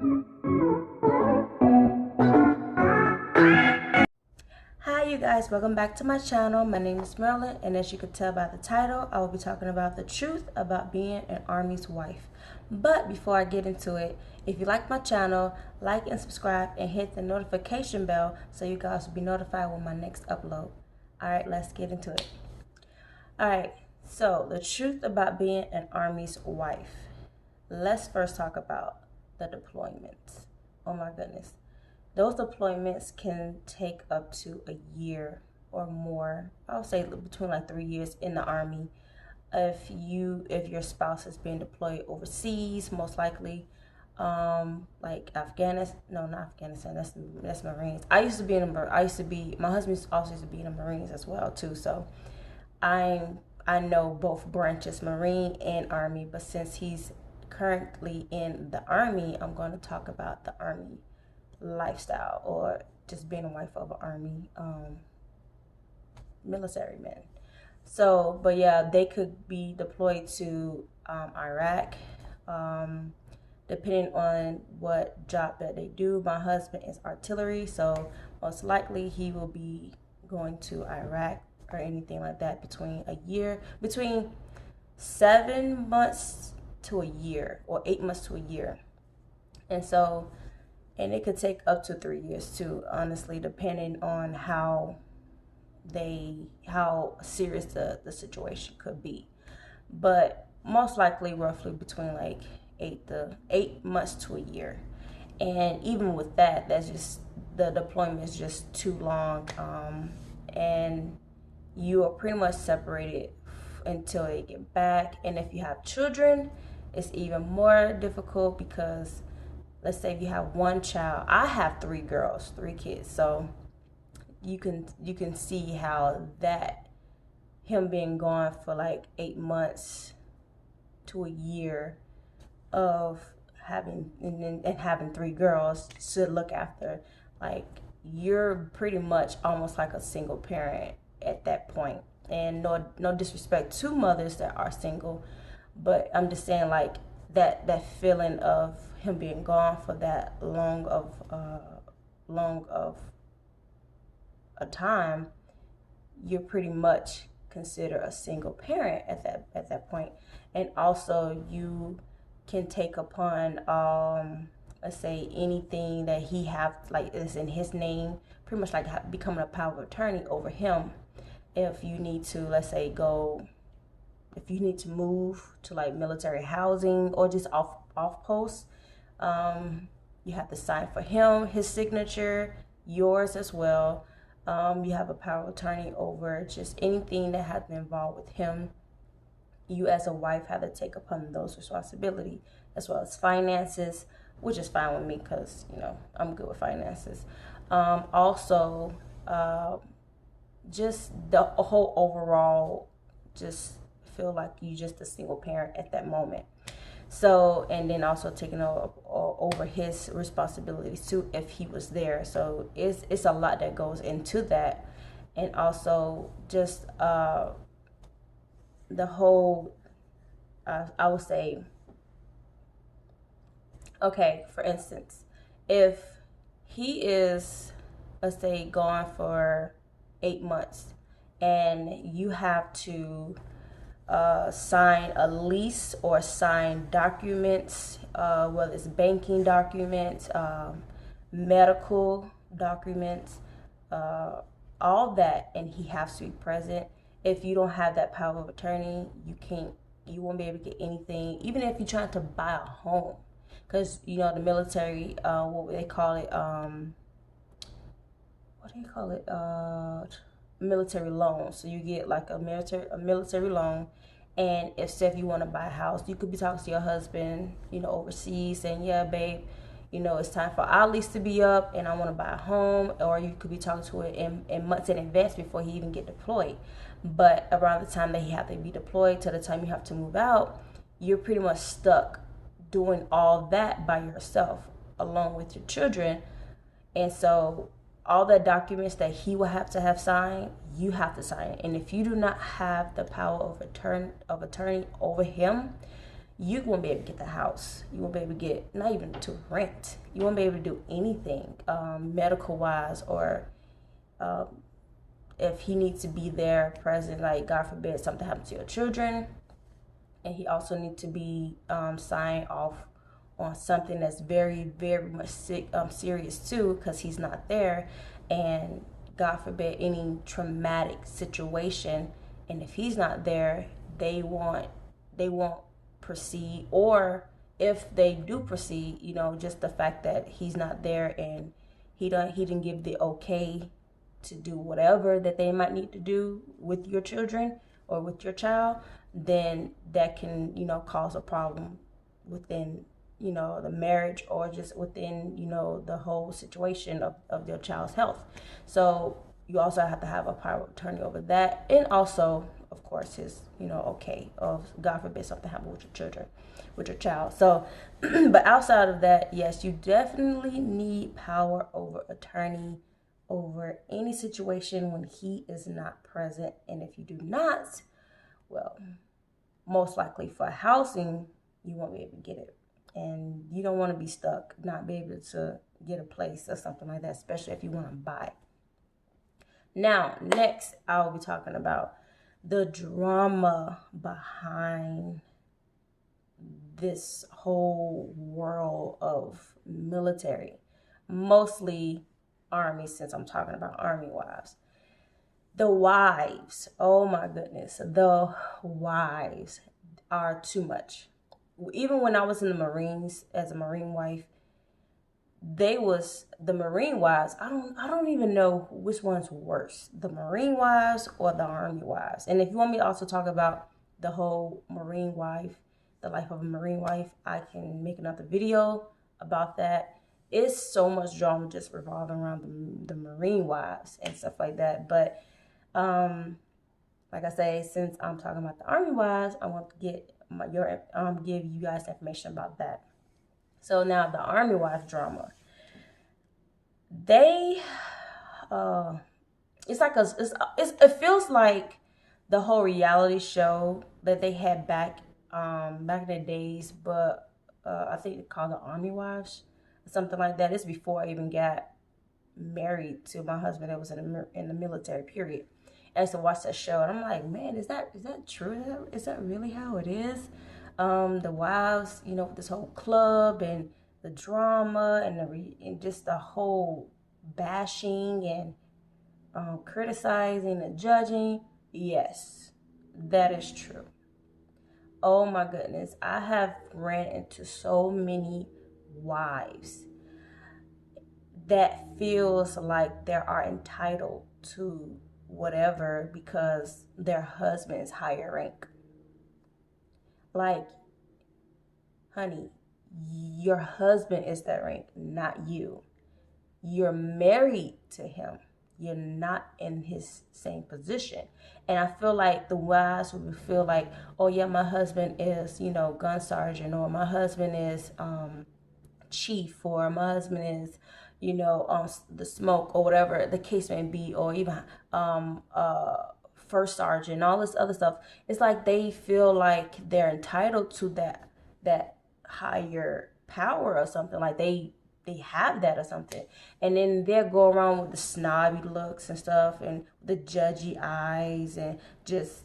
Hi you guys, welcome back to my channel. My name is Marilyn, and as you can tell by the title, I will be talking about the truth about being an Army's wife. But before I get into it, if you like my channel, like and subscribe and hit the notification bell so you guys will be notified when my next upload. Alright, let's get into it. Alright, so the truth about being an Army's wife. Let's first talk about the deployments. Oh my goodness. Those deployments can take up to a year or more. I would say between like 3 years in the Army. If your spouse is being deployed overseas, most likely, like Afghanistan. No, not Afghanistan. That's Marines. My husband also used to be in the Marines as well too. So I know both branches, Marine and Army. But since he's currently in the Army, I'm going to talk about the Army lifestyle, or just being a wife of an Army military man. So, but yeah, they could be deployed to Iraq, depending on what job that they do. My husband is artillery, so most likely he will be going to Iraq or anything like that between 7 months to a year, or 8 months to a year. And it could take up to 3 years too, honestly, depending on how serious the situation could be. But most likely roughly between like 8 months to a year. And even with that, that's just, the deployment is just too long. And you are pretty much separated until they get back. And if you have children, it's even more difficult, because let's say if you have one child. I have 3 girls, 3 kids, so you can see how that, him being gone for like 8 months to a year of having and having 3 girls to look after, like, you're pretty much almost like a single parent at that point. And no disrespect to mothers that are single, but I'm just saying, like, that feeling of him being gone for that long of a time, you're pretty much considered a single parent at that point. And also you can take upon let's say anything that he have, like, is in his name, pretty much like becoming a power of attorney over him. If you need to, let's say, if you need to move to like military housing or just off post, you have to sign for him, his signature, yours as well. You have a power of attorney over just anything that has been involved with him. You as a wife have to take upon those responsibilities, as well as finances, which is fine with me because, I'm good with finances. Also, just the whole overall, just feel like you just a single parent at that moment. So, and then also taking over his responsibilities too, if he was there. So it's a lot that goes into that. And also just the whole, I would say, okay, for instance, if he is, let's say, gone for 8 months, and you have to sign a lease or sign documents, whether it's banking documents, medical documents, all that, and he has to be present. If you don't have that power of attorney, you won't be able to get anything, even if you're trying to buy a home, because the military, what they call it, military loan. So you get like a military loan, and if you want to buy a house, you could be talking to your husband, overseas, saying, yeah, babe, it's time for our lease to be up and I want to buy a home. Or you could be talking to it in months in advance before he even get deployed. But around the time that he have to be deployed to the time you have to move out, you're pretty much stuck doing all that by yourself, along with your children. And so all the documents that he will have to have signed, you have to sign it. And if you do not have the power of attorney over him, you won't be able to get the house. You won't be able to get, not even to rent. You won't be able to do anything medical wise, or if he needs to be there present, like God forbid something happens to your children. And he also needs to be signed off on something that's very, very much serious too, because he's not there. And God forbid any traumatic situation, and if he's not there, they won't proceed. Or if they do proceed, just the fact that he's not there and he didn't give the okay to do whatever that they might need to do with your children or with your child, then that can cause a problem within the marriage, or just within the whole situation of your child's health. So you also have to have a power of attorney over that, and also of course his okay, of God forbid something happen with your children, with your child. So but outside of that, yes, you definitely need power over attorney over any situation when he is not present. And if you do not, well, most likely for housing, you won't be able to get it. And you don't want to be stuck, not be able to get a place or something like that, especially if you want to buy. Now, next, I will be talking about the drama behind this whole world of military, mostly Army, since I'm talking about Army wives. The wives, oh my goodness, the wives are too much. Even when I was in the Marines as a Marine wife, the Marine wives, I don't even know which one's worse, the Marine wives or the Army wives. And if you want me to also talk about the whole Marine wife, the life of a Marine wife, I can make another video about that. It's so much drama just revolving around the Marine wives and stuff like that. But like I say, since I'm talking about the Army wives, I want to give you guys information about that. So now the Army wives drama. They, it feels like the whole reality show that they had back in the days, but I think they called the Army Wives, something like that. It's before I even got married to my husband that was in the military period. I used to watch that show, and I'm like, man, is that true? Is that really how it is? The wives, with this whole club and the drama and just the whole bashing and criticizing and judging. Yes, that is true. Oh my goodness, I have ran into so many wives that feels like they are entitled to whatever because their husband is higher rank. Like, honey, your husband is that rank, not you. You're married to him. You're not in his same position. And I feel like the wives would feel like, oh yeah, my husband is, gun sergeant, or my husband is chief, or my husband is, the smoke, or whatever the case may be, or even first sergeant, all this other stuff. It's like they feel like they're entitled to that higher power or something, like they have that or something. And then they'll go around with the snobby looks and stuff and the judgy eyes and just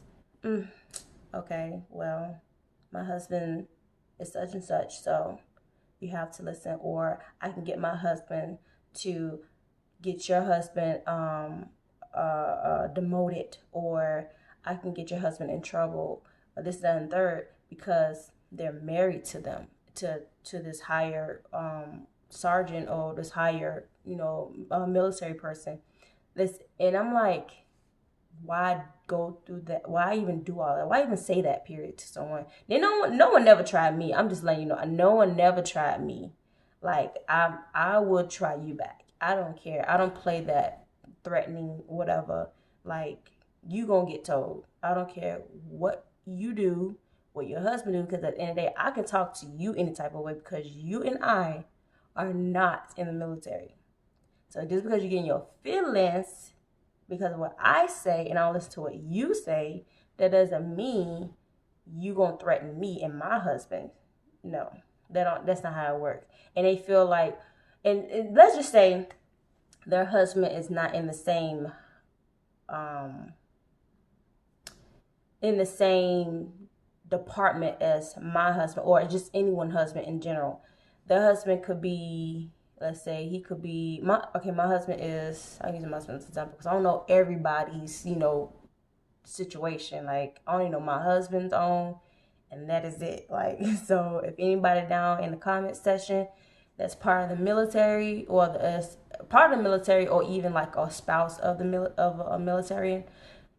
okay, well, my husband is such and such, so you have to listen. Or I can get my husband to get your husband demoted, or I can get your husband in trouble, or this, that, and third, because they're married to them, to this higher sergeant, or this higher military person. And I'm like, why go through that? Why even do all that? Why even say that period to someone? Then no one never tried me. I'm just letting you know, no one never tried me. Like, I would try you back. I don't care. I don't play that threatening whatever. Like, you gonna get told. I don't care what you do, what your husband do, because at the end of the day, I can talk to you any type of way because you and I are not in the military. So just because you're getting your feelings because of what I say and I listen to what you say, that doesn't mean you gonna threaten me and my husband. No, that's not how it works. And they feel like, and let's just say their husband is not um in the same department as my husband, or just anyone husband in general. Their husband could be, let's say he could be my husband is, I use my husband as an example because I don't know everybody's, situation. Like, I only know my husband's own, and that is it. Like, so if anybody down in the comment section that's part of the military, or part of the military, or even like a spouse of of a military,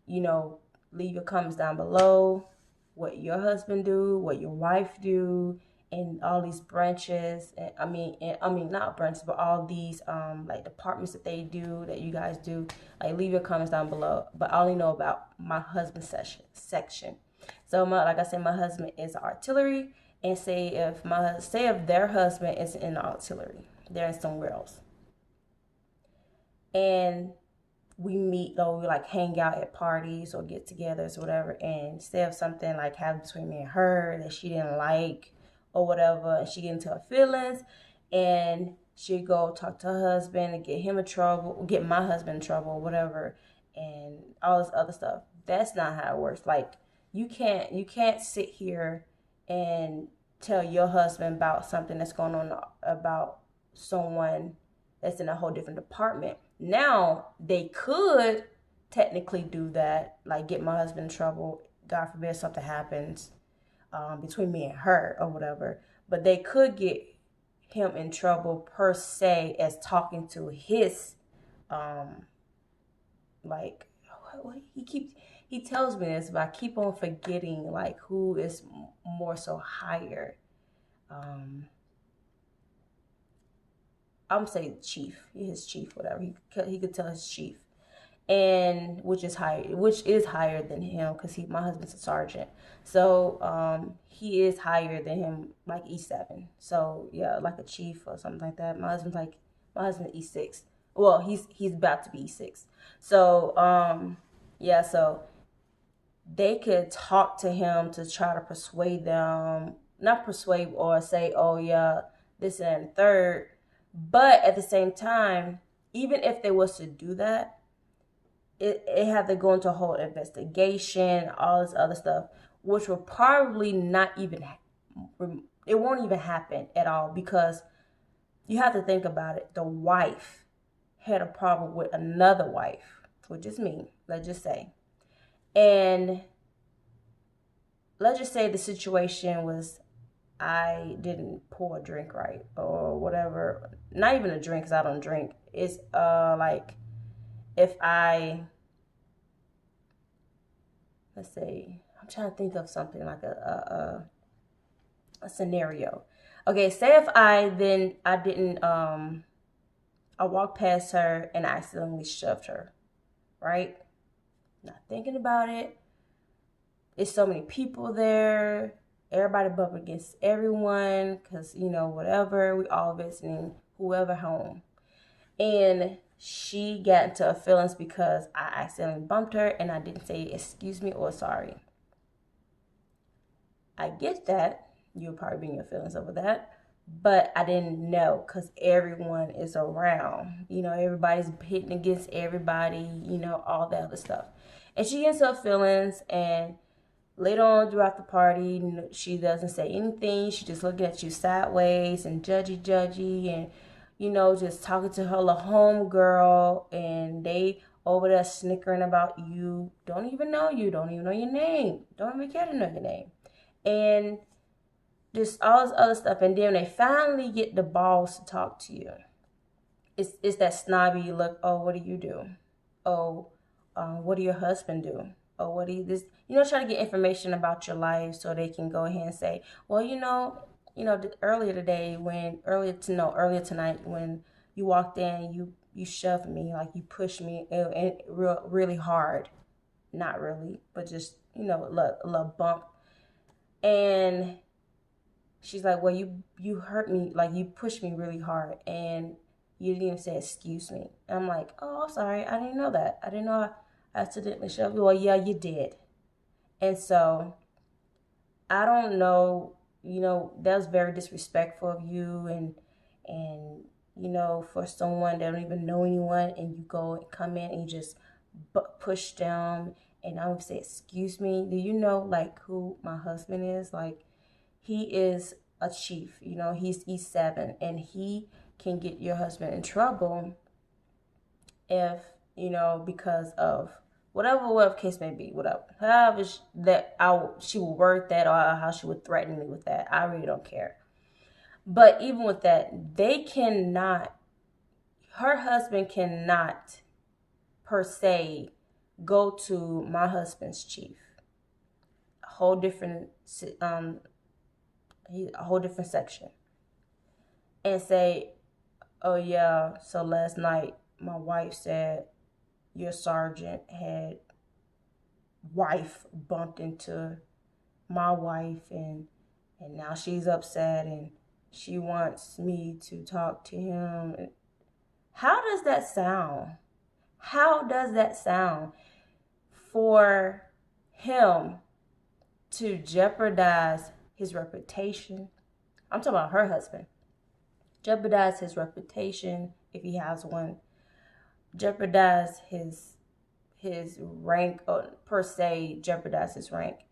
leave your comments down below, what your husband do, what your wife do, and all these branches. And I mean not branches, but all these like departments that they do, that you guys do. Like, leave your comments down below. But I only know about my husband's section. So like I said, my husband is artillery, and say if their husband is in the artillery, they're in somewhere else, and we meet, or we like hang out at parties or get-togethers or whatever, and instead of something like happened between me and her that she didn't like or whatever, and she get into her feelings, and she go talk to her husband and get him in trouble, get my husband in trouble or whatever, and all this other stuff. That's not how it works. Like, you can't sit here and tell your husband about something that's going on about someone that's in a whole different department. Now, they could technically do that, like get my husband in trouble. God forbid something happens between me and her or whatever. But they could get him in trouble per se as talking to his, like, he tells me this, but I keep on forgetting, like, who is more so higher. I'm saying chief, his chief, whatever. He could tell his chief, and which is higher than him, because my husband's a sergeant, so he is higher than him, like E7. So yeah, like a chief or something like that. My husband E6. Well, he's about to be E6. So yeah, so they could talk to him to try to persuade them, not persuade or say, oh yeah, this and third. But at the same time, even if they was to do that, it had to go into a whole investigation, all this other stuff, which will probably not even, it won't even happen at all, because you have to think about it. The wife had a problem with another wife, which is me, let's just say. And let's just say the situation was, I didn't pour a drink right or whatever. Not even a drink, because I don't drink. It's like, if let's say, I'm trying to think of something like a scenario. Okay, say if I walked past her and I accidentally shoved her, right? Not thinking about it. It's so many people there. Everybody bump against everyone, because, whatever, we all visiting whoever home. And she got into her feelings because I accidentally bumped her and I didn't say excuse me or sorry. I get that. You'll probably be in your feelings over that. But I didn't know, because everyone is around. Everybody's hitting against everybody, all that other stuff. And she gets her feelings, and later on throughout the party, she doesn't say anything. She just looking at you sideways and judgy, and just talking to her little homegirl, and they over there snickering about you. Don't even know you. Don't even know your name. Don't even care to know your name. And just all this other stuff. And then they finally get the balls to talk to you. It's that snobby look. Oh, what do you do? Oh, what do your husband do? Oh, what do you this? Try to get information about your life so they can go ahead and say, well, earlier tonight when you walked in, you shoved me, like you pushed me, and really hard. Not really, but just, a little bump. And she's like, well, you hurt me, like you pushed me really hard, and you didn't even say excuse me. And I'm like, oh, I'm sorry, I didn't know that. I didn't know I accidentally shoved you. Well, yeah, you did. And so I don't know, that was very disrespectful of you, and for someone that don't even know anyone, and you go and come in and you just push them. And I would say, excuse me, do you know like who my husband is? Like, he is a chief, he's E7, and he can get your husband in trouble if, because of whatever case may be, whatever, however she would word that, or how she would threaten me with that. I really don't care. But even with that, her husband cannot per se go to my husband's chief, a whole different section, and say, oh yeah, so last night my wife said your sergeant had wife bumped into my wife, and now she's upset and she wants me to talk to him. How does that sound? How does that sound for him to jeopardize his reputation? I'm talking about her husband. Jeopardize his reputation if he has one. Jeopardize his rank, or per se jeopardize his rank,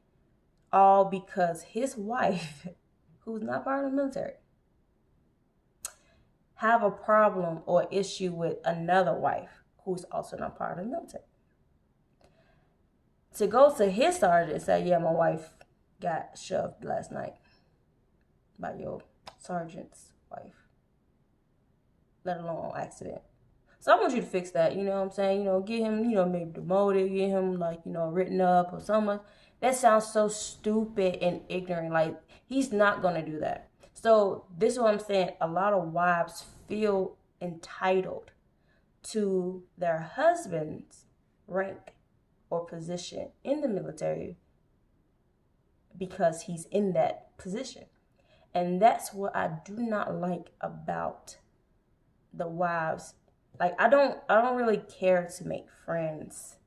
all because his wife, who's not part of the military, have a problem or issue with another wife who's also not part of the military. To go to his sergeant and say, yeah, my wife got shoved last night by your sergeant's wife, let alone accident. So I want you to fix that, you know what I'm saying? Get him, maybe demoted, get him like, written up or something. That sounds so stupid and ignorant. Like, he's not going to do that. So this is what I'm saying. A lot of wives feel entitled to their husband's rank or position in the military because he's in that position. And that's what I do not like about the wives. Like, I don't really care to make friends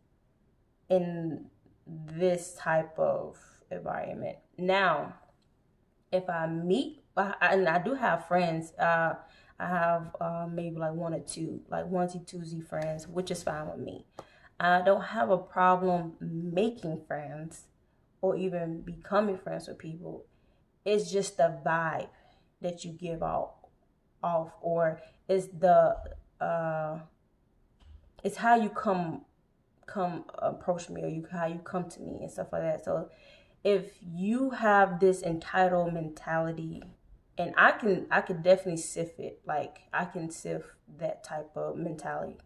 in this type of environment. Now, if I meet, and I do have friends, I have maybe like one or two, like onesie twosie friends, which is fine with me. I don't have a problem making friends or even becoming friends with people. It's just the vibe that you give off, or it's it's how you come approach me, or how you come to me and stuff like that. So if you have this entitled mentality, and I can definitely sift it. Like, I can sift that type of mentality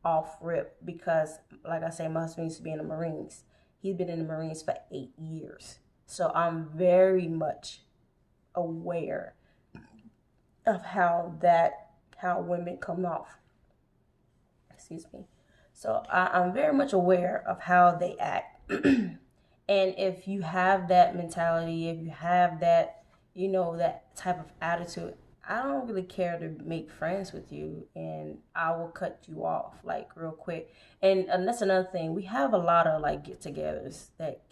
off rip, because like I say, my husband used to be in the Marines. He's been in the Marines for 8 years. So I'm very much aware of how women come off. Excuse me. So I'm very much aware of how they act. And if you have that mentality, if you have that, that type of attitude, I don't really care to make friends with you, and I will cut you off like real quick. And that's another thing. We have a lot of like get-togethers that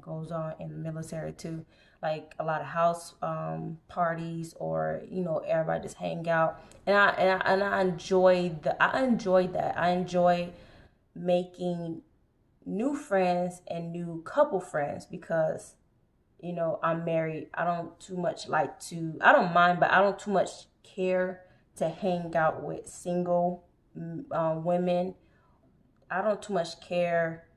goes on in the military too, like a lot of house parties, or everybody just hang out. And I enjoy that. I enjoy making new friends and new couple friends, because I'm married. I don't mind, but I don't too much care to hang out with single women. I don't too much care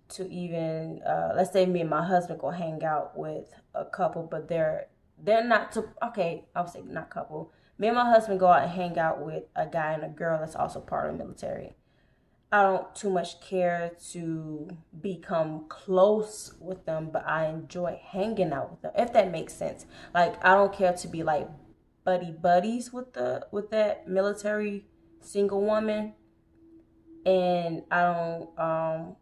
to even, let's say me and my husband go hang out with a couple, but they're not okay, I would say not couple. Me and my husband go out and hang out with a guy and a girl that's also part of the military. I don't too much care to become close with them, but I enjoy hanging out with them, if that makes sense. Like, I don't care to be like buddies with that military single woman, and I don't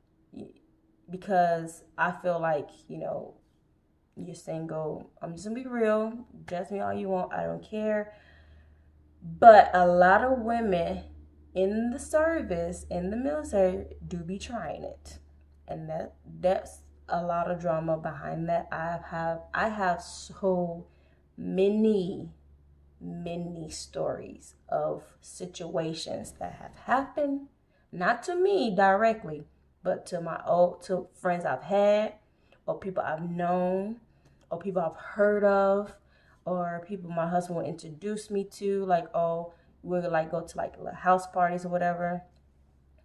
because I feel like, you're single. I'm just gonna be real. Judge me all you want. I don't care. But a lot of women in the service, in the military, do be trying it, and that's a lot of drama behind that. I have so many stories of situations that have happened, not to me directly, but to friends I've had, or people I've known, or people I've heard of, or people my husband will introduce me to, like, oh, we'll like go to like house parties or whatever,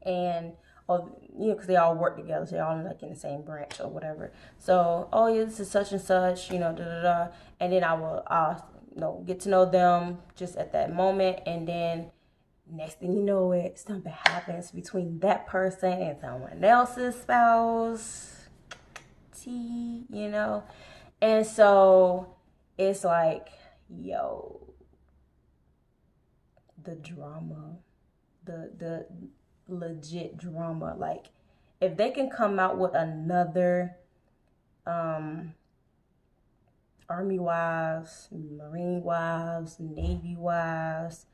and or because they all work together, so they're all like in the same branch or whatever. So, oh yeah, this is such and such, da da da, and then I'll get to know them just at that moment, and then next thing you know, something happens between that person and someone else's spouse. And so it's like, yo, the drama, the legit drama. Like, if they can come out with another Army wives, Marine wives, Navy wives,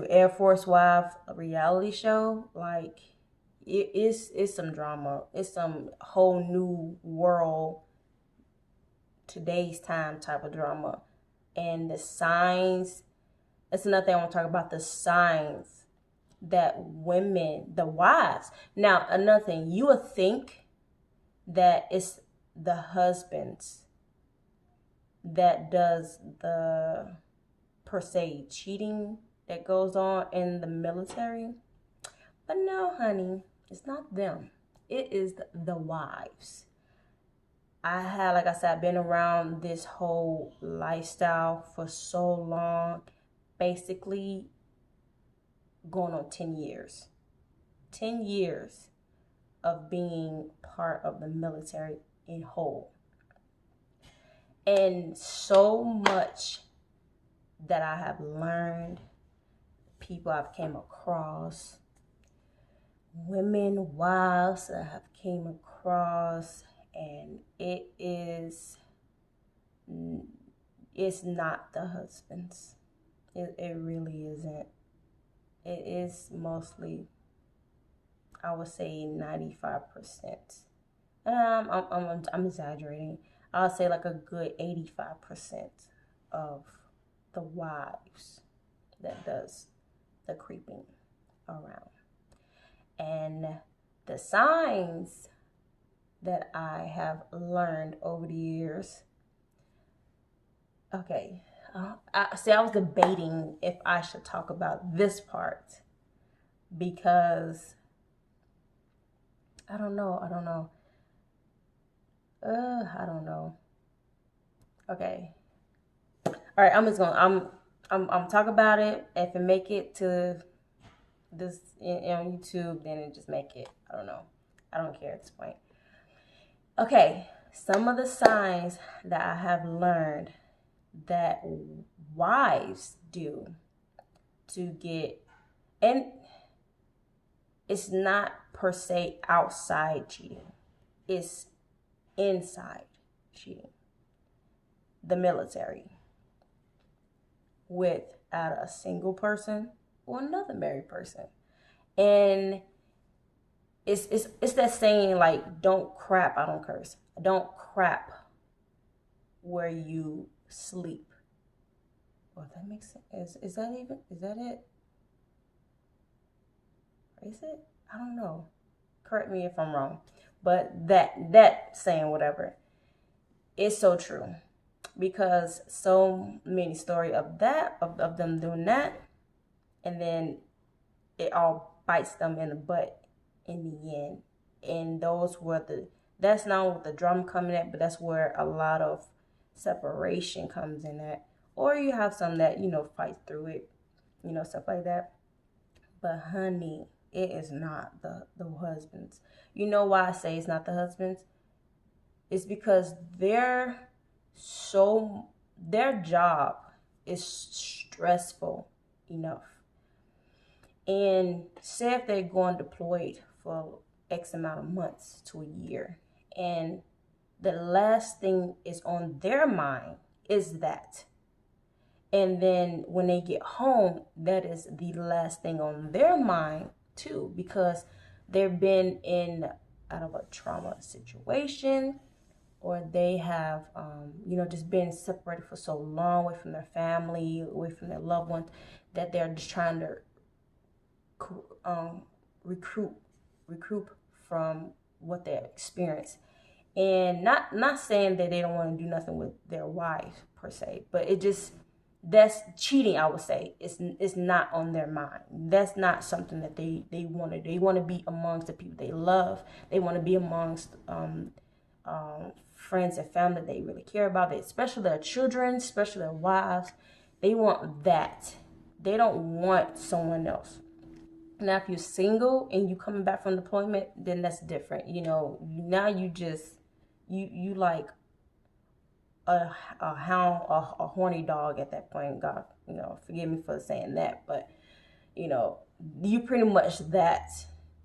Air Force wife, a reality show, like, it's some drama. It's some whole new world, today's time type of drama. And the signs, that's another thing I want to talk about, the signs that women, the wives. Now, another thing, you would think that it's the husbands that does the, per se, cheating that goes on in the military. But no, honey, it's not them. It is the wives. Like I said, I've been around this whole lifestyle for so long, basically going on 10 years. 10 years of being part of the military in whole. And so much that I have learned, people I've came across, women, wives that I have came across, and it's not the husbands. It really isn't. It is mostly, I would say, 95%. I'm exaggerating. I'll say like a good 85% of the wives that does the creeping around. And the signs that I have learned over the years. Okay, I was debating if I should talk about this part, because I don't know. I don't know. Okay. All right, I'm talk about it. If it make it to this on YouTube, then it just make it. I don't know. I don't care at this point. Okay, some of the signs that I have learned that wives do to get, and it's not per se outside cheating, it's inside cheating. The military, with either a single person or another married person. And it's that saying, like, don't crap, I don't curse, don't crap where you sleep. Well, that makes sense. Is that it? Is it? I don't know. Correct me if I'm wrong. But that saying, whatever, is so true. Because so many stories of them doing that, and then it all bites them in the butt in the end. And that's not where the drama coming at, but that's where a lot of separation comes in at. Or you have some that, fight through it, stuff like that. But honey, it is not the husbands. You know why I say it's not the husbands? It's because their job is stressful enough. And say if they're going deployed for X amount of months to a year, and the last thing is on their mind is that. And then when they get home, that is the last thing on their mind too, because they've been in out of a trauma situation, or they have, just been separated for so long, away from their family, away from their loved ones, that they're just trying to recruit from what they experienced. And not saying that they don't want to do nothing with their wife per se, but that's cheating. I would say it's not on their mind. That's not something that they want to do. They want to be amongst the people they love. They want to be amongst friends and family that they really care about, especially their children, especially their wives. They want that. They don't want someone else. Now, if you're single and you coming back from deployment, then that's different. Now you like a hound, a horny dog at that point. God, forgive me for saying that, but you pretty much that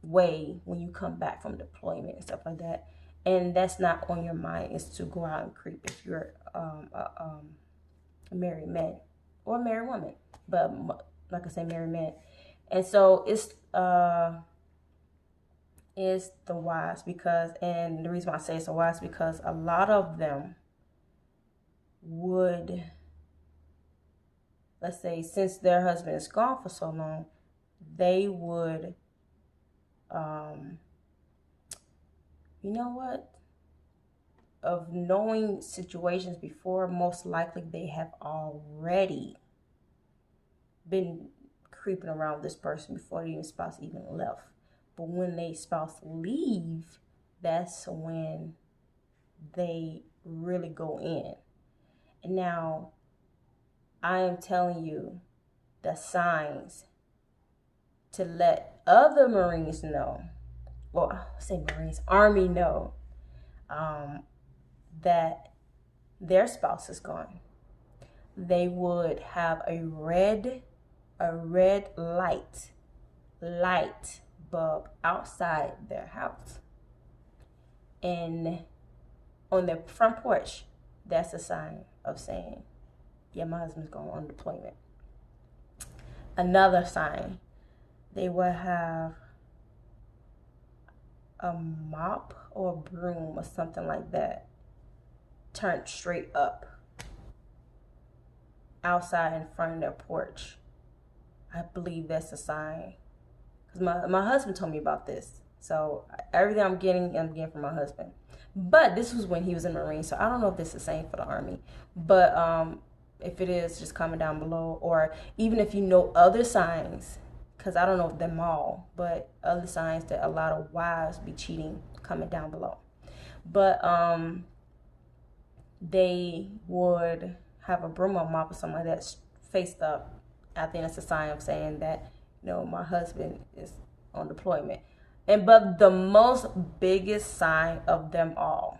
way when you come back from deployment and stuff like that. And that's not on your mind, is to go out and creep if you're a married man or a married woman. But like I said, married man. And so it's the wives, and the reason why I say it's the wives, because a lot of them would, let's say, since their husband is gone for so long, they would, of knowing situations before, most likely they have already been creeping around this person before the spouse even left. But when they spouse leave, that's when they really go in. And now, I am telling you the signs to let other Marines know, well, I say Marines, Army know, that their spouse is gone. They would have a red light bulb outside their house, and on their front porch. That's a sign of saying, yeah, my husband's going on deployment. Another sign, they will have a mop or a broom or something like that turned straight up outside in front of their porch. I believe that's a sign, because my husband told me about this. So everything I'm getting from my husband. But this was when he was in the Marine, so I don't know if this is the same for the Army. But if it is, just comment down below. Or even if you know other signs, because I don't know them all, but other signs that a lot of wives be cheating, comment down below. But they would have a broom or mop or something like that faced up. I think that's a sign of saying that, my husband is on deployment. But the most biggest sign of them all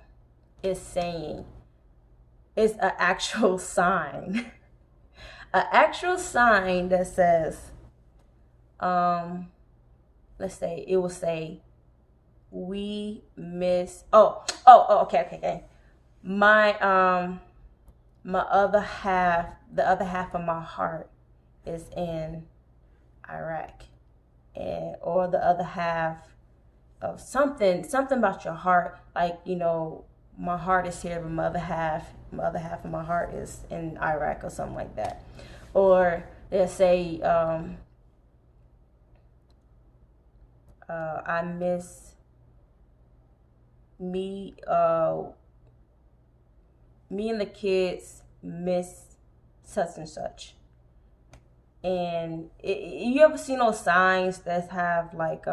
is saying, it's an actual sign. An actual sign that says, let's say, it will say, we miss, okay. My other half, the other half of my heart is in Iraq, or the other half of something about your heart, like, my heart is here, but my other half of my heart is in Iraq, or something like that. Or they'll say, I miss me and the kids miss such and such. And you ever seen those signs that have like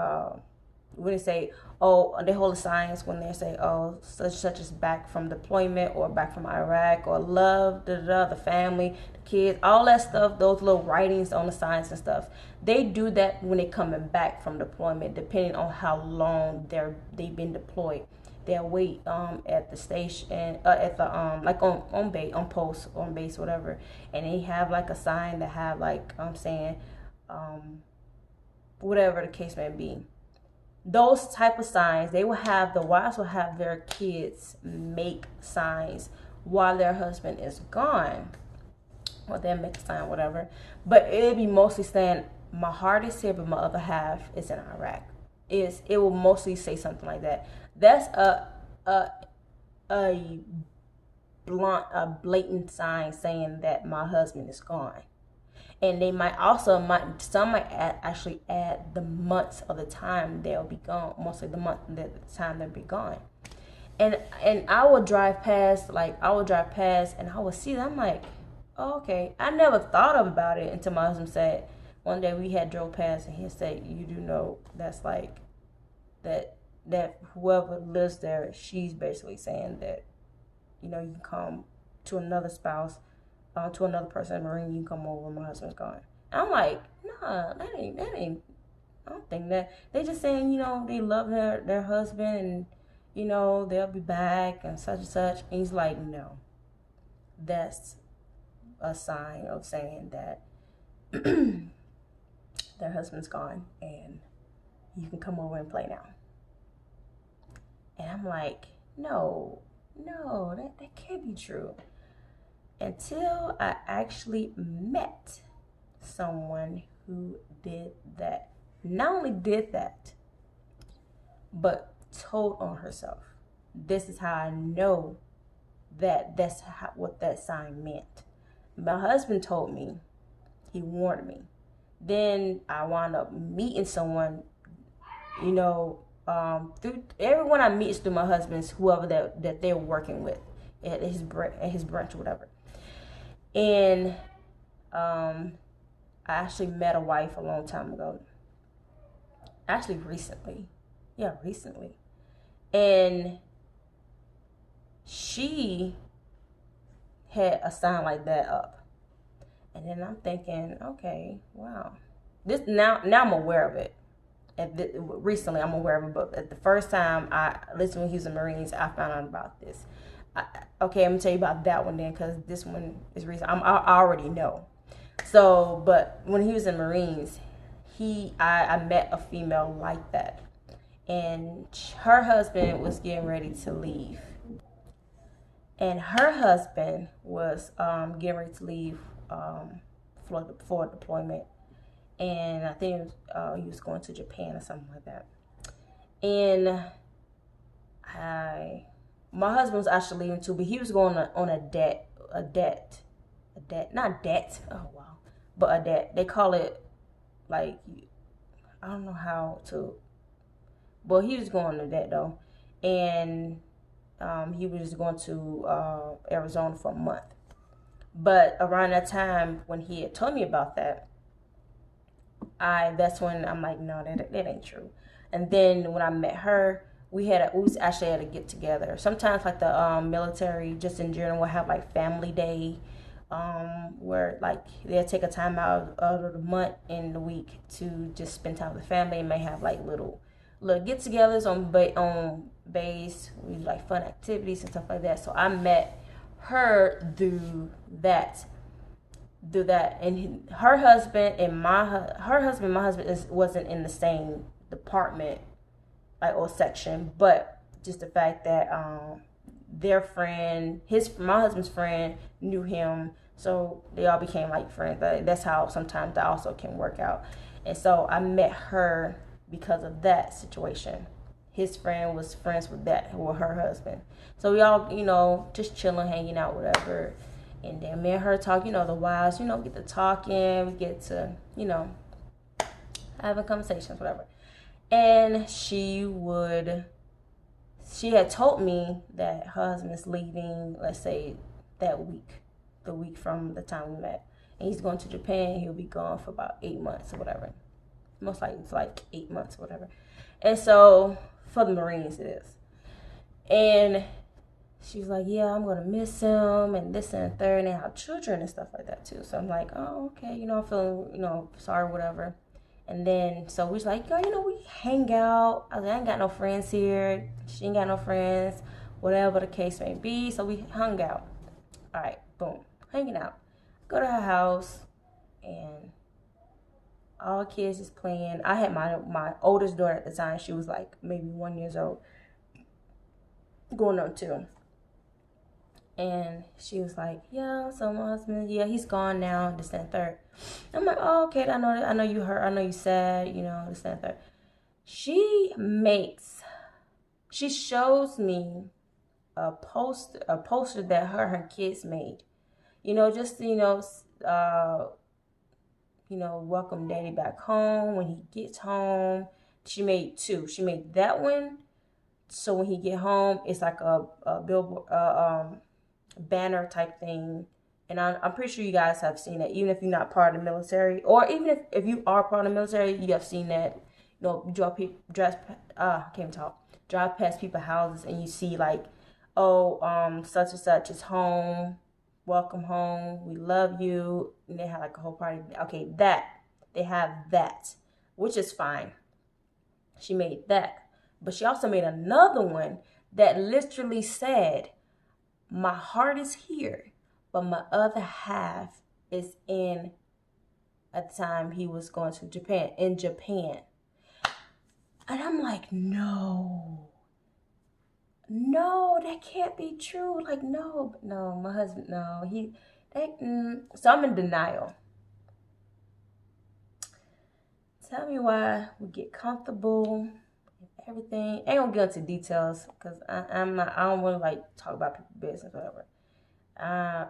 when they say, they hold the signs when they say, such is back from deployment, or back from Iraq, or love the family, the kids, all that stuff, those little writings on the signs and stuff. They do that when they're coming back from deployment, depending on how long they've been deployed. They'll wait at the station, at the like on base, on post, on base, whatever, and they have like a sign that have like saying whatever the case may be. Those type of signs, the wives will have their kids make signs while their husband is gone, or they'll make a sign, whatever. But it'll be mostly saying, my heart is here, but my other half is in Iraq. it will mostly say something like that. That's a a blatant sign saying that my husband is gone. And they some might actually add the months of the time they'll be gone, mostly the time they'll be gone. And I would drive past, and I would see that. I'm like, oh, okay. I never thought about it until my husband said, one day we had drove past and he said, you do know that's like that whoever lives there, she's basically saying that, you can come to another spouse, to another person in the Marine, you can come over when my husband's gone. And I'm like, nah, that ain't. I don't think that. They just saying, they love their husband, and they'll be back and such and such. And he's like, no, that's a sign of saying that their husband's gone and you can come over and play now. And I'm like, no, that can't be true. Until I actually met someone who did that. Not only did that, but told on herself. This is how I know that what that sign meant. My husband told me. He warned me. Then I wound up meeting someone, through everyone I meet is through my husband's, whoever that they're working with at his branch or whatever. And I actually met a wife a long time ago. Actually, recently. Yeah, recently. And she had a sign like that up. And then I'm thinking, okay, wow. This now I'm aware of it. Recently, I'm aware of it, but at the first time I listened when he was in the Marines, I found out about this. Okay, I'm gonna tell you about that one then, because this one is recent. I already know. So, but when he was in Marines, I met a female like that, and her husband was getting ready to leave, and her husband was getting ready to leave for deployment, and I think he was going to Japan or something like that, and my husband was actually leaving too, but he was going on a debt, not debt. Oh wow, but a debt. They call it, like, I don't know how to. Well, he was going to debt though, and he was going to Arizona for a month. But around that time when he had told me about that, that's when I'm like, no, that ain't true. And then when I met her, we actually had a get together. Sometimes, like, the military, just in general, will have like family day, where like they'll take a time out of the month and the week to just spend time with the family, and may have like little get-togethers on base. We do like fun activities and stuff like that. So I met her through that. And her husband and my husband wasn't in the same department, like, or section, but just the fact that their friend, my husband's friend, knew him, so they all became like friends. That's how sometimes that also can work out. And so I met her because of that situation. His friend was friends with her husband, so we all, just chilling, hanging out, whatever. And then me and her talk, the wives, we get to talking, we get to, having conversations, whatever. And she had told me that her husband is leaving, let's say, that week, the week from the time we met. And he's going to Japan. He'll be gone for about 8 months or whatever. Most likely it's like 8 months or whatever. And so, for the Marines it is. And she was like, yeah, I'm going to miss him, and this and third, and they have children and stuff like that too. So I'm like, oh, okay, I'm feeling, sorry, whatever. And then, so we was like, girl, we hang out. I was like, I ain't got no friends here. She ain't got no friends, whatever the case may be. So we hung out. All right, boom, hanging out. Go to her house, and all kids is playing. I had my oldest daughter at the time. She was like maybe 1 year old, going on 2. And she was like, yeah, so my husband, yeah, he's gone now, this and third. I'm like, oh, okay, I know you hurt, I know you sad, this and third. She shows me a poster that her kids made. Just welcome daddy back home when he gets home. She made two. She made that one, so when he get home, it's like a billboard, banner type thing. And I'm pretty sure you guys have seen that, even if you're not part of the military, or even if you are part of the military, you have seen that. Drive past people's houses, and you see like, oh, such and such is home, welcome home, we love you, and they have like a whole party. Okay, they have that, which is fine. She made that, but she also made another one that literally said, my heart is here, but my other half is at the time he was going to Japan, in Japan. And I'm like, no, that can't be true. Like, no, my husband, no, so I'm in denial. Tell me why we get comfortable, everything. I ain't gonna get into details because I don't want to like talk about people's business, whatever. I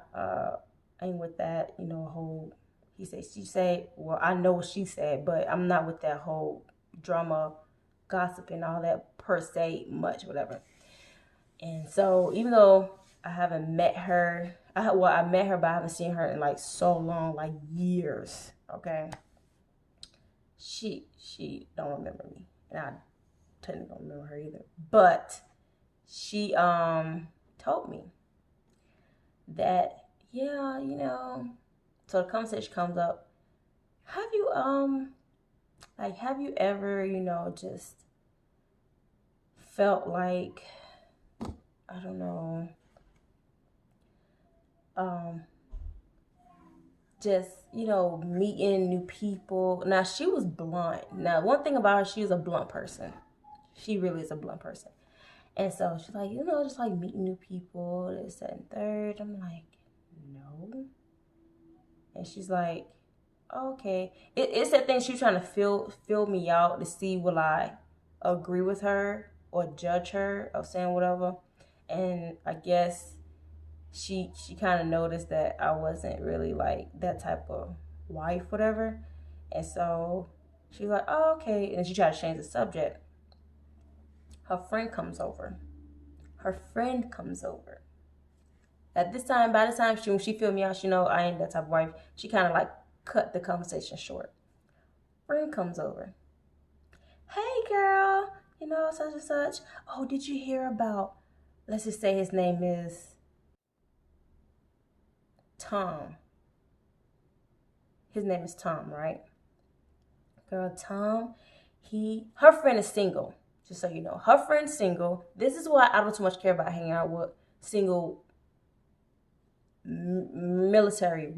ain't with that, whole he said, she said. Well, I know what she said, but I'm not with that whole drama, gossip, and all that per se much, whatever. And so even though I haven't met her, I met her, but I haven't seen her in like so long, like years. Okay, she don't remember me, and I technically don't remember her either. But she told me that, yeah, so the conversation comes up. Have you ever, just felt like, I don't know, just, meeting new people. Now, she was blunt. Now, one thing about her, she was a blunt person. She really is a blunt person. And so she's like, just like meeting new people, this, that, and third. I'm like, no. And she's like, oh, okay. It's that thing, she's trying to fill me out to see will I agree with her or judge her of saying whatever. And I guess she kind of noticed that I wasn't really like that type of wife, whatever. And so she's like, oh, okay. And she tried to change the subject. Her friend comes over. By this time, when she filled me out, she know I ain't that type of wife. She kind of like cut the conversation short. Friend comes over. Hey, girl, such and such. Oh, did you hear about, let's just say his name is Tom. His name is Tom, right? Girl, Tom, her friend is single. Just so you know, her friend's single. This is why I don't too much care about hanging out with single military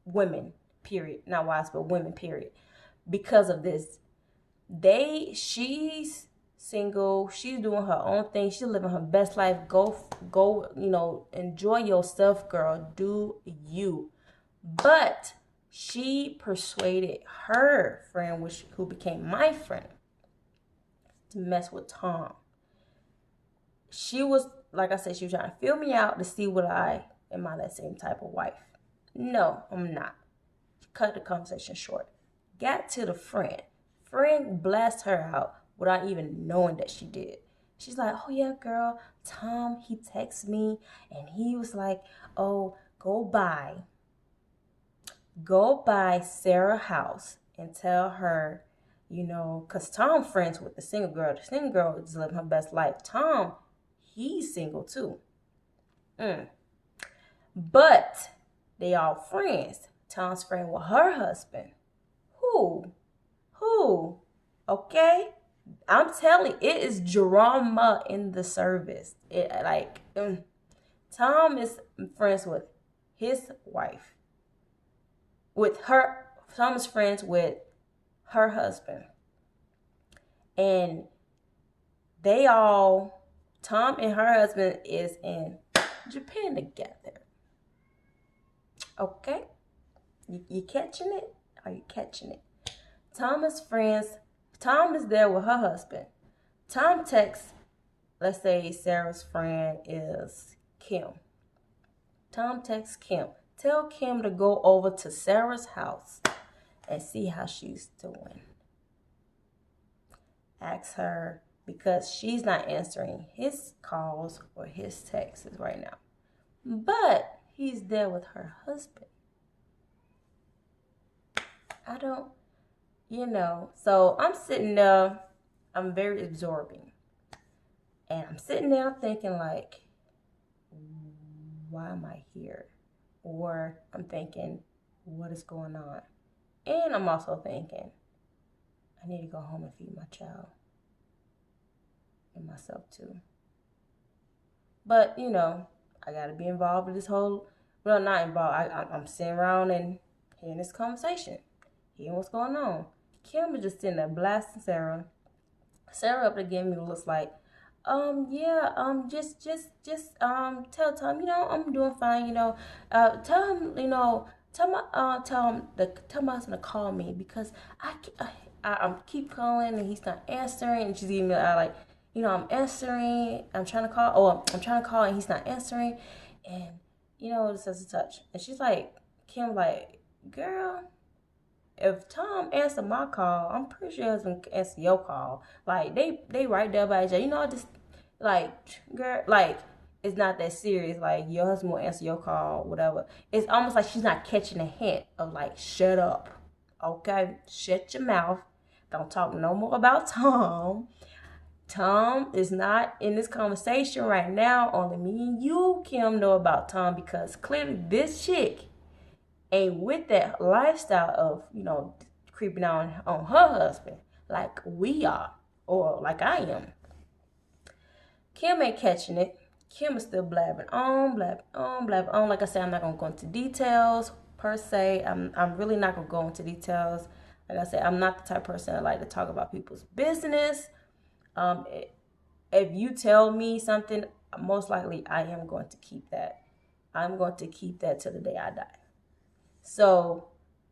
women, period. Not wives, but women, period. Because of this, she's single. She's doing her own thing. She's living her best life. Go, enjoy yourself, girl. Do you? But she persuaded her friend, who became my friend, to mess with Tom. She was, like I said, she was trying to feel me out to see am I that same type of wife? No, I'm not. Cut the conversation short. Got to the friend. Friend blessed her out without even knowing that she did. She's like, oh yeah, girl, Tom, he texted me and he was like, oh, go by Sarah house and tell her, because Tom friends with the single girl. The single girl is living her best life. Tom, he's single too. But they all friends. Tom's friend with her husband. Who? Okay? I'm telling, it is drama in the service. Tom is friends with his wife. Tom is friends with her husband. And Tom and her husband is in Japan together. Okay? You catching it? Are you catching it? Tom is friends. Tom is there with her husband. Tom texts, let's say Sarah's friend is Kim. Tom texts Kim. Tell Kim to go over to Sarah's house and see how she's doing. Ask her, because she's not answering his calls or his texts right now. But he's there with her husband. I don't, so I'm sitting there, I'm very absorbing. And I'm sitting there thinking like, why am I here? Or I'm thinking, what is going on? And I'm also thinking, I need to go home and feed my child. And myself too. But, I got to be involved with this whole, well, not involved. I'm sitting around and hearing this conversation. Hearing what's going on. Kim is just sitting there blasting Sarah. Sarah up there giving me looks like, tell Tom, I'm doing fine, tell him, tell my husband to call me because I keep calling and he's not answering, and she's giving me like, I'm answering, I'm trying to call and he's not answering, and it's just a touch, and she's like, Kim, like, girl, if Tom answered my call, I'm pretty sure he's gonna answer your call. Like, they right there by each other. Just like, girl, like, it's not that serious. Like, your husband will answer your call, whatever. It's almost like she's not catching a hint of like, shut up, okay? Shut your mouth. Don't talk no more about Tom. Tom is not in this conversation right now. Only me and you, Kim, know about Tom, because clearly this chick ain't with that lifestyle of, creeping on her husband like we are, or like I am. Kim ain't catching it. Kim is still blabbing on. Like I said, I'm not going to go into details per se. I'm really not going to go into details. Like I said, I'm not the type of person that like to talk about people's business. If you tell me something, most likely I am going to keep that. I'm going to keep that till the day I die. So,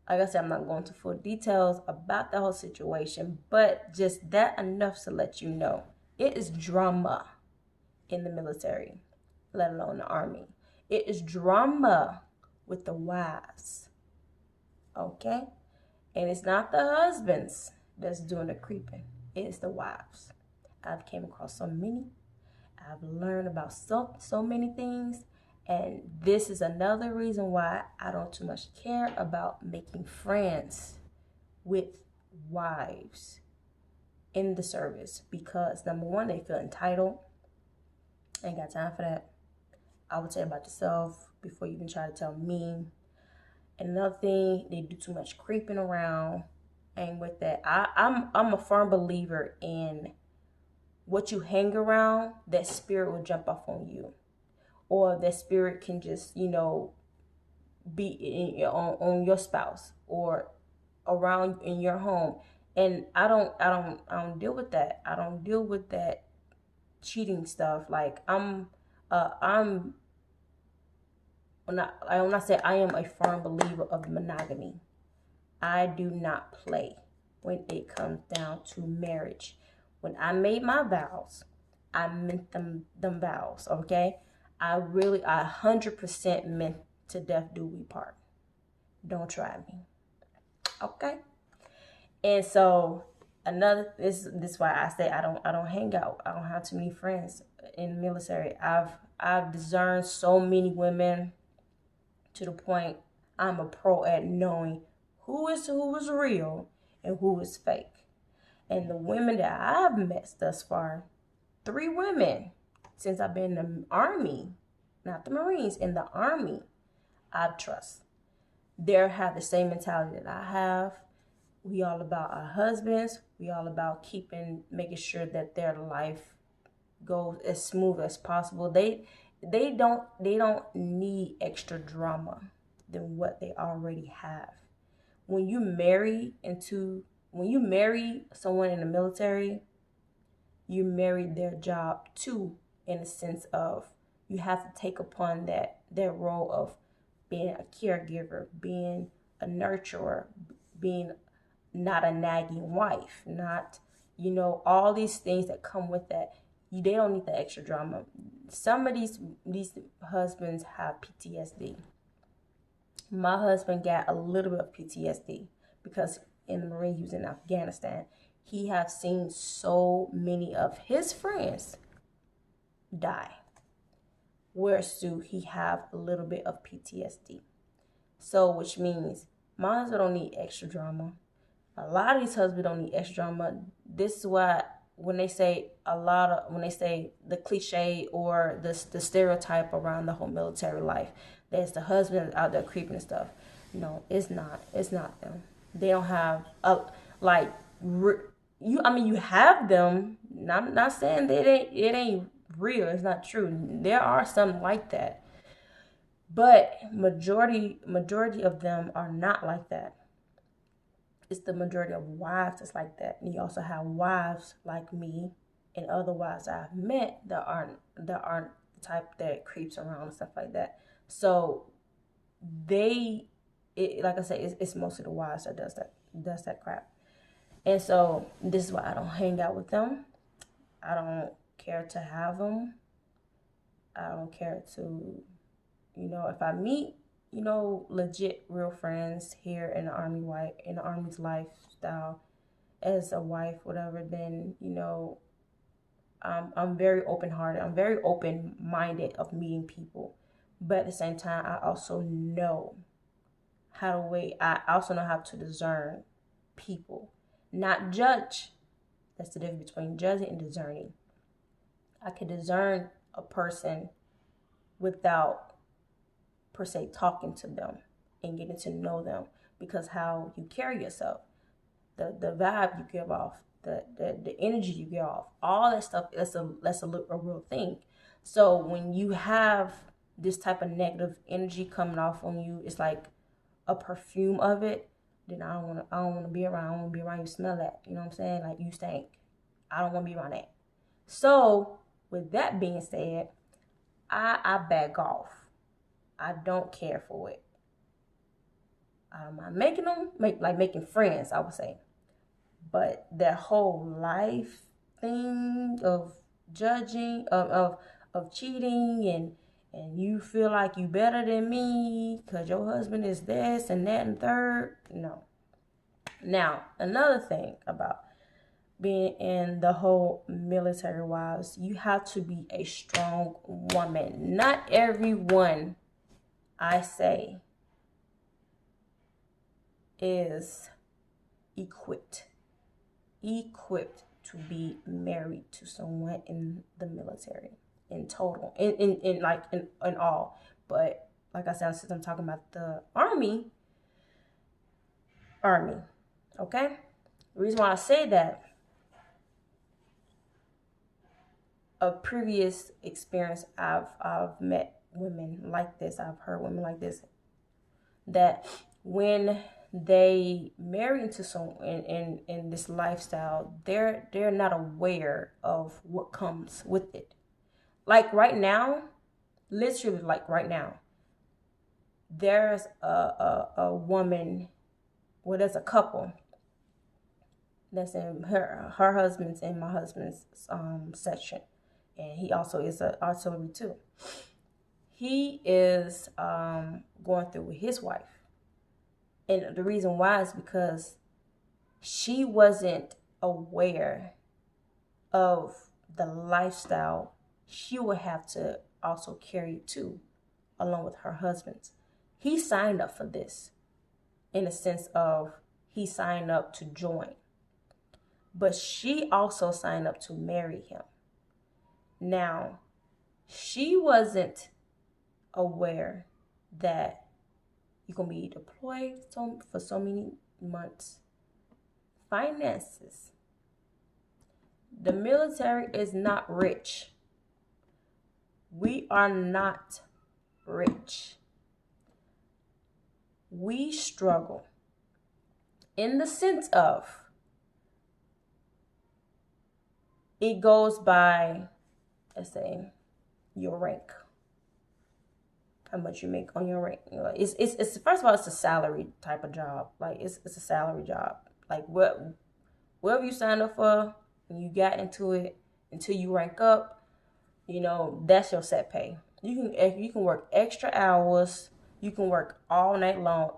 like I said, I'm not going into full details about the whole situation, but just that enough to let you know it is drama in the military, let alone the army. It is drama with the wives, okay? And it's not the husbands that's doing the creeping. It's the wives. I've came across so many. I've learned about so many things. And this is another reason why I don't too much care about making friends with wives in the service. Because number one, they feel entitled. Ain't got time for that. I would tell you about yourself before you even try to tell me. And another thing, they do too much creeping around. And with that, I'm a firm believer in what you hang around, that spirit will jump off on you. Or that spirit can just, be on your spouse or around in your home. And I don't deal with that. I don't deal with that cheating stuff. Like, when I say I am a firm believer of monogamy, I do not play when it comes down to marriage. When I made my vows, I meant them vows, okay? I 100% meant to death do we part. Don't try me, okay? And so this is why I say I don't hang out. I don't have too many friends in the military. I've discerned so many women to the point I'm a pro at knowing who is real and who is fake. And the women that I've met thus far, 3 women since I've been in the Army, not the Marines, in the Army, I trust. They have the same mentality that I have. We all about our husbands. We all about making sure that their life goes as smooth as possible. They don't need extra drama than what they already have. When you marry someone in the military, you marry their job too, in the sense of you have to take upon their role of being a caregiver, being a nurturer, being not a nagging wife, not, all these things that come with that. They don't need the extra drama. Some of these husbands have PTSD. My husband got a little bit of PTSD because in the Marine, he was in Afghanistan. He have seen so many of his friends die. Whereas he have a little bit of PTSD. So, which means my husband don't need extra drama. A lot of these husbands don't need extra drama. This is why when they say the cliche or the stereotype around the whole military life, there's the husband out there creeping and stuff. No, it's not. It's not them. They don't have you have them. Not saying that it ain't real. It's not true. There are some like that, but majority of them are not like that. It's the majority of wives that's like that. And you also have wives like me and other wives I've met that aren't the type that creeps around and stuff like that. So like I say, it's mostly the wives that does that crap. And so this is why I don't hang out with them. I don't care to have them. I don't care to, if I meet, legit real friends here in the Army's lifestyle as a wife, whatever, then, I'm very open-hearted. I'm very open-minded of meeting people. But at the same time, I also know I also know how to discern people. Not judge. That's the difference between judging and discerning. I can discern a person without, per se, talking to them and getting to know them, because how you carry yourself, the vibe you give off, the energy you give off, all that stuff, that's a real thing. So when you have this type of negative energy coming off on you, it's like a perfume of it, then I don't want to be around. I don't want to be around you. Smell that. You know what I'm saying? Like, you stink. I don't want to be around that. So with that being said, I back off. I don't care for it. I'm not making friends, I would say. But that whole life thing of judging, of cheating, and you feel like you better than me because your husband is this and that and third, no. Now, another thing about being in the whole military wives, you have to be a strong woman. Not everyone, I say, is equipped to be married to someone in the military in total, in all. But like I said, since I'm talking about the army, okay? The reason why I say that, a previous experience, I've met women like this. I've heard women like this, that when they marry into someone in this lifestyle, they're not aware of what comes with it. Like right now, literally like right now, there's a woman, well, there's a couple that's in her husband's in my husband's section, and he also is an artillery too. He is going through with his wife, and the reason why is because she wasn't aware of the lifestyle she would have to also carry too, along with her husband's. He signed up for this, in a sense of he signed up to join, but she also signed up to marry him. Now, she wasn't aware that you're going to be deployed for so many months. Finances. The military is not rich. We are not rich. We struggle in the sense of it goes by, let's say, your rank, how much you make on your rank. It's first of all, it's a salary type of job. Like it's a salary job. Like whatever you signed up for when you got into it until you rank up, that's your set pay. You can work extra hours, you can work all night long.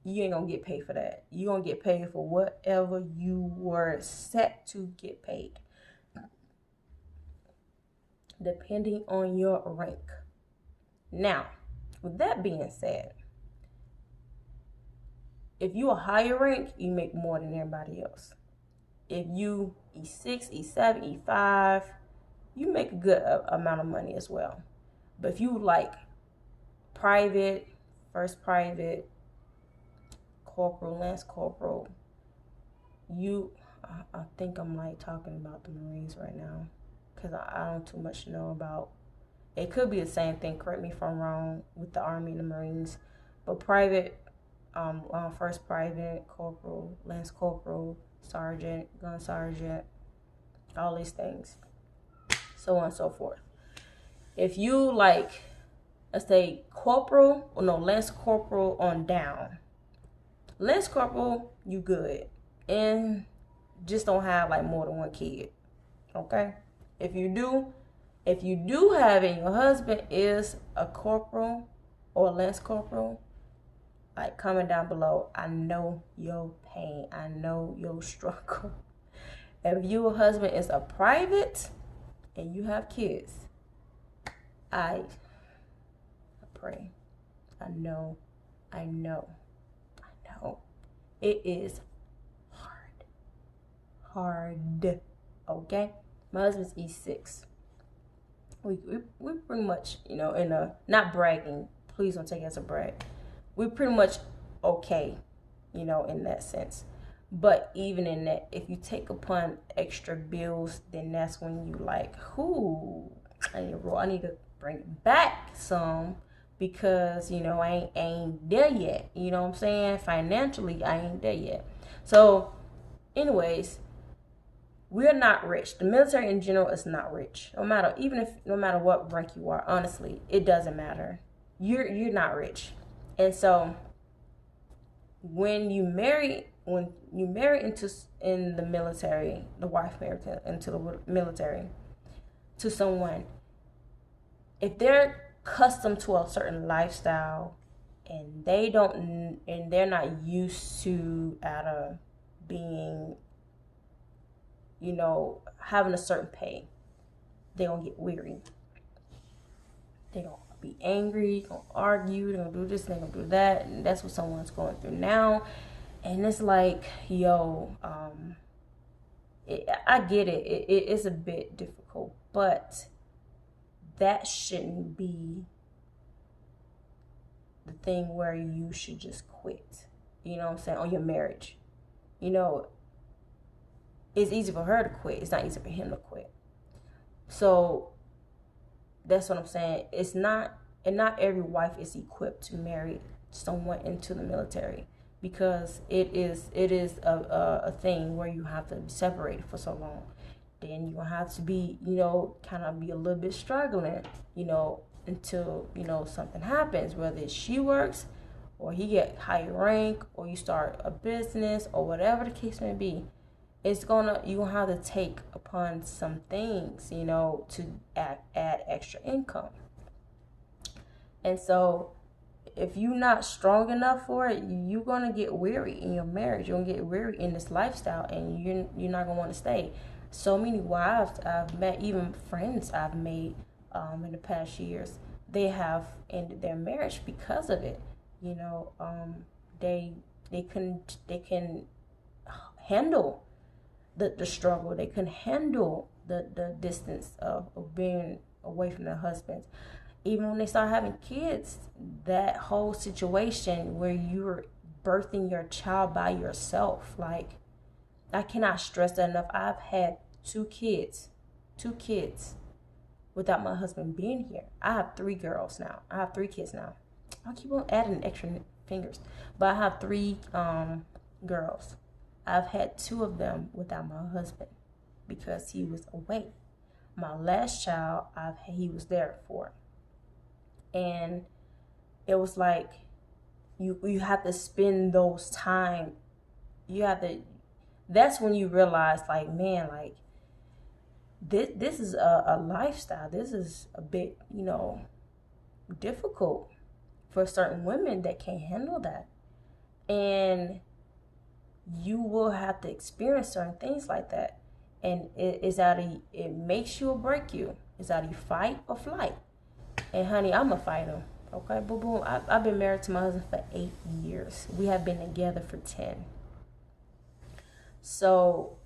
You ain't gonna get paid for that. You gonna get paid for whatever you were set to get paid, depending on your rank. Now, with that being said, if you a higher rank, you make more than everybody else. If you E6, E7, E5, you make a good amount of money as well. But if you like private, first private, corporal, lance corporal, I think I'm like talking about the Marines right now, because I don't too much know about. It could be the same thing. Correct me if I'm wrong with the Army and the Marines, but private, first private, corporal, lance corporal, sergeant, gun sergeant, all these things, so on and so forth. If you like, let's say corporal, or no, lance corporal on down. Lance corporal, you good, and just don't have like more than one kid. Okay, if you do have it, your husband is a corporal or a lance corporal, like, comment down below. I know your pain. I know your struggle. If your husband is a private and you have kids, I pray. I know. It is hard. Okay? My husband's E6. We pretty much, in a, not bragging, please don't take it as a brag. We're pretty much okay, in that sense. But even in that, if you take upon extra bills, then that's when you like, I need to bring it back some, because, I ain't there yet. You know what I'm saying? Financially, I ain't there yet. So, anyways, we're not rich. The military in general is not rich. No matter what rank you are, honestly, it doesn't matter. You're not rich. And so when you marry in the military, the wife married into the military to someone, if they're accustomed to a certain lifestyle and they're not used to being, having a certain pay, they're gonna get weary. They're gonna be angry, they're gonna argue, they're gonna do this, they're gonna do that, and that's what someone's going through now. And it's like, I get it. It is a bit difficult, but that shouldn't be the thing where you should just quit. You know what I'm saying? On your marriage. It's easy for her to quit. It's not easy for him to quit. So that's what I'm saying. Not every wife is equipped to marry someone into the military, because it is a thing where you have to be separated for so long. Then you're gonna have to be, kind of be a little bit struggling, until, something happens, whether she works or he get higher rank or you start a business or whatever the case may be. You're gonna have to take upon some things, to add extra income. And so if you're not strong enough for it, you're gonna get weary in your marriage. You're gonna get weary in this lifestyle, and you're not gonna want to stay. So many wives I've met, even friends I've made in the past years, they have ended their marriage because of it. They can handle the struggle. They can handle the distance of being away from their husbands. Even when they start having kids, that whole situation where you're birthing your child by yourself, like, I cannot stress that enough. I've had two kids without my husband being here. I have 3 girls now. I have 3 kids now. I'll keep on adding extra fingers, but I have 3 girls. I've had 2 of them without my husband because he was away. My last child, he was there for, and it was like you have to spend those time. You have to that's when you realize, like, man, like, this is a lifestyle. This is a bit, difficult for certain women that can't handle that. And you will have to experience certain things like that. And it makes you or break you. It's either you fight or flight. And honey, I'm a fighter. Okay, boom, boom. I've been married to my husband for 8 years. We have been together for 10. So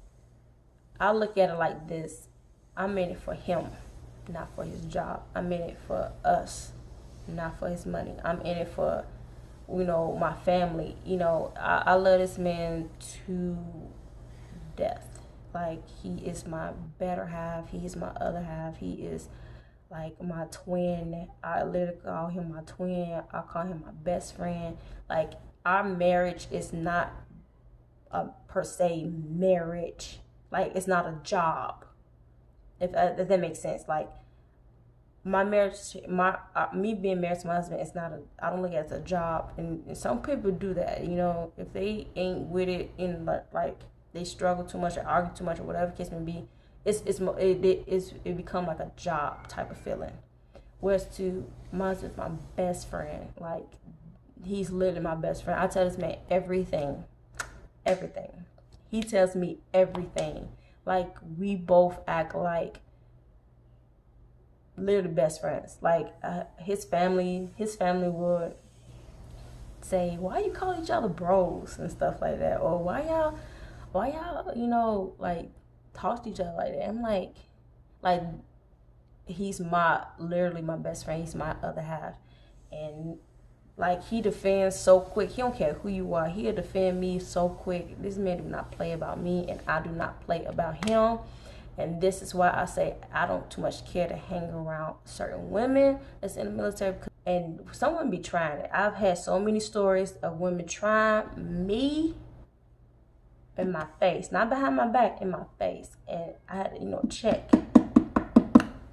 I look at it like this. I'm in it for him, not for his job. I'm in it for us, not for his money. I'm in it for, my family. I love this man to death. Like, he is my better half. He is my other half. He is like my twin. I literally call him my twin. I call him my best friend. Like, our marriage is not a per se marriage. Like, it's not a job. If that makes sense. Like, my marriage, me being married to my husband, it's not I don't look at it as a job. And some people do that. If they ain't with it, in like they struggle too much or argue too much or whatever the case may be, it become like a job type of feeling. Whereas to my husband's my best friend. Like, he's literally my best friend. I tell this man everything. He tells me everything. Like, we both act like literally best friends. Like, his family would say, why you call each other bros and stuff like that, or why y'all like talk to each other like that. I'm like he's literally my best friend. He's my other half. And like, he defends so quick. He don't care who you are. He'll defend me so quick. This man do not play about me, and I do not play about him. And this is why I say I don't too much care to hang around certain women that's in the military. And someone be trying it. I've had so many stories of women trying me in my face, not behind my back, in my face. And I had to, check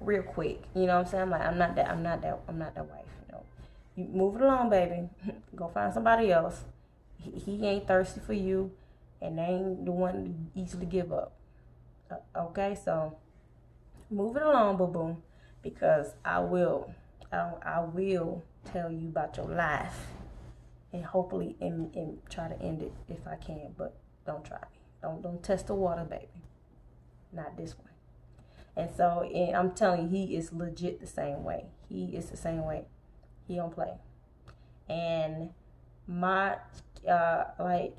real quick. You know what I'm saying? I'm like, I'm not that wife. You move it along, baby. Go find somebody else. He ain't thirsty for you, and they ain't the one to easily give up. Okay, so move it along, boo boo, because I will tell you about your life, and hopefully and try to end it if I can. But don't try me. Don't test the water, baby. Not this one. And so, and I'm telling you, he is legit the same way. He is the same way. He don't play. And my like,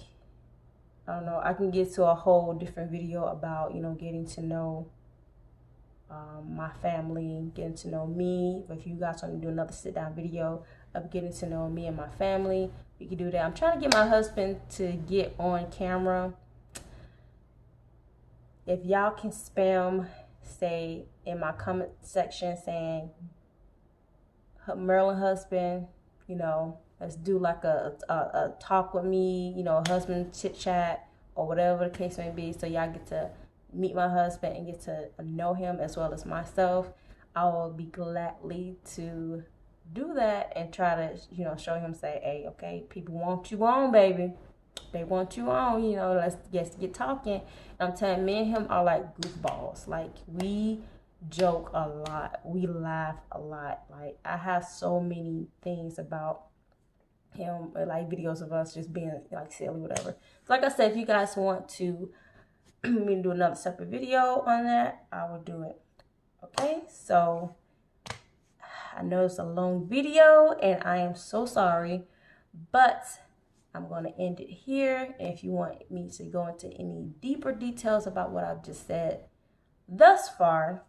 I don't know, I can get to a whole different video about, getting to know my family, getting to know me. But if you guys want to do another sit down video of getting to know me and my family, we can do that. I'm trying to get my husband to get on camera. If y'all can spam, say in my comment section saying, Maryland husband, let's do like a talk with me, husband chit chat or whatever the case may be, so y'all get to meet my husband and get to know him as well as myself. I will be gladly to do that and try to, show him, say, hey, okay, people want you on, baby. They want you on, let's get talking. And I'm telling, me and him are like goofballs. Like, we joke a lot. We laugh a lot. Like, I have so many things about him, like videos of us just being like silly, whatever. So like I said, if you guys want to me to do another separate video on that, I will do it. Okay, so I know it's a long video and I am so sorry, but I'm going to end it here. And if you want me to go into any deeper details about what I've just said thus far,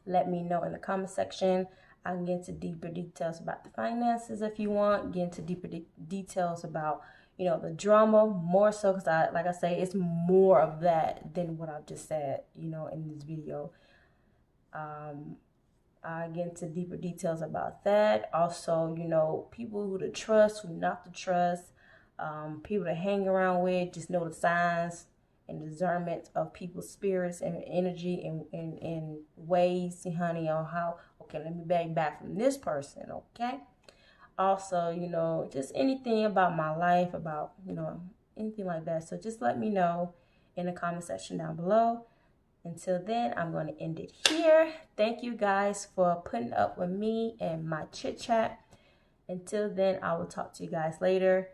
let me know in the comment section. I can get into deeper details about the finances if you want. Get into deeper details about, the drama, more so, because like I say, it's more of that than what I've just said, in this video. I get into deeper details about that. Also, people who to trust, who not to trust, people to hang around with, just know the signs and discernment of people's spirits and energy and ways, honey, on how, okay, let me back from this person, okay? Also, just anything about my life, about, anything like that. So just let me know. in the comment section down below. Until then, I'm going to end it here. Thank you guys for putting up with me and my chit chat. Until then, I will talk to you guys later.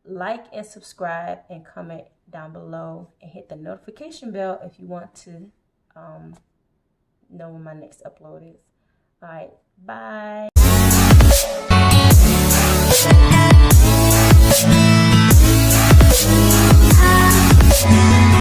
Like and subscribe and comment down below and hit the notification bell if you want to know when my next upload is. All right, bye.